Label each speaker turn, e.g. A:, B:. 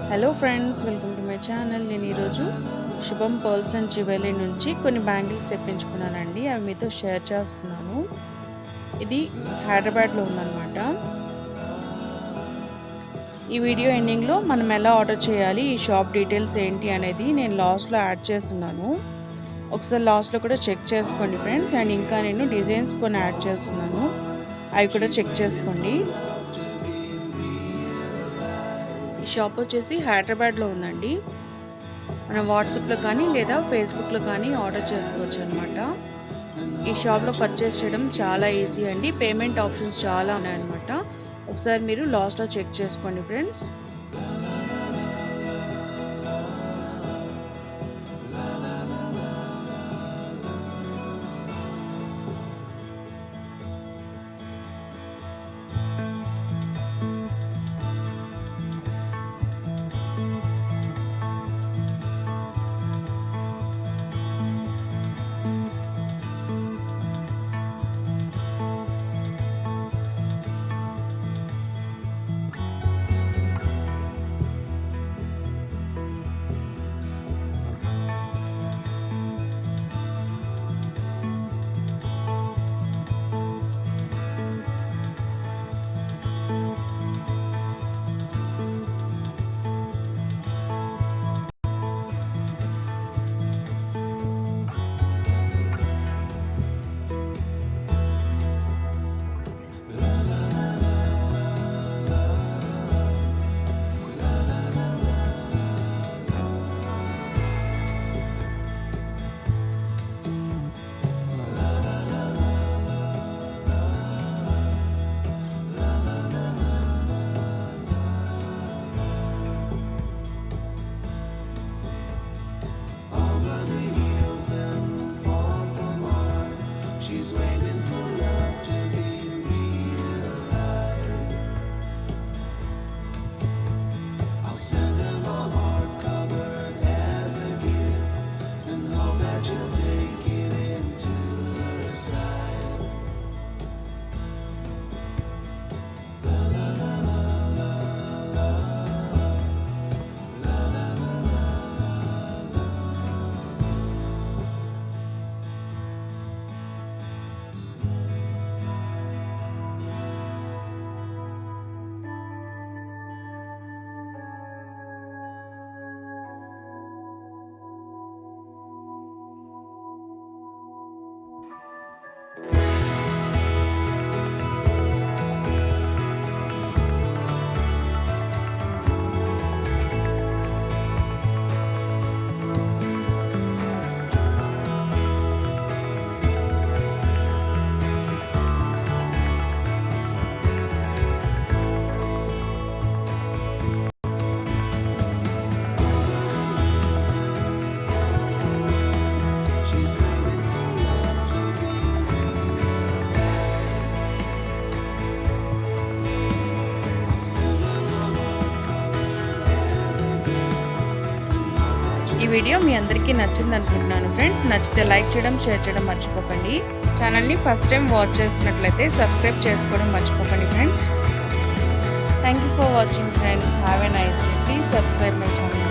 A: Hello friends, welcome to my channel. నేను ఈరోజు శుభం పర్ల్స్ అండ్ జ్యువెలరీ నుంచి కొన్ని బ్యాంగిల్స్ తెప్పించుకున్నానండి. అవి మీతో షేర్ చేస్తున్నాను. ఇది హైదరాబాద్లో ఉందన్నమాట. ఈ వీడియో ఎండింగ్లో మనం ఎలా ఆర్డర్ చేయాలి, ఈ షాప్ డీటెయిల్స్ ఏంటి అనేది నేను లాస్ట్లో యాడ్ చేస్తున్నాను. ఒకసారి లాస్ట్లో కూడా చెక్ చేసుకోండి ఫ్రెండ్స్. అండ్ ఇంకా నేను డిజైన్స్ కొన్ని యాడ్ చేస్తున్నాను, అవి కూడా చెక్ చేసుకోండి. షాప్ వచ్చేసి హైదరాబాద్లో ఉందండి. మనం వాట్సాప్లో కానీ లేదా ఫేస్బుక్లో కానీ ఆర్డర్ చేసుకోవచ్చు అనమాట. ఈ షాప్లో పర్చేస్ చేయడం చాలా ఈజీ అండి. పేమెంట్ ఆప్షన్స్ చాలా ఉన్నాయన్నమాట. ఒకసారి మీరు లాస్ట్లో చెక్ చేసుకోండి ఫ్రెండ్స్. ఈ వీడియో మీ అందరికీ నచ్చింది అనుకుంటున్నాను ఫ్రెండ్స్. నచ్చితే లైక్ చేయడం, షేర్ చేయడం మర్చిపోకండి. ఛానల్ని ఫస్ట్ టైం వాచ్ చేస్తున్నట్లయితే సబ్స్క్రైబ్ చేసుకోవడం మర్చిపోకండి friends. Thank you for watching friends. Have a nice day. Please subscribe my channel.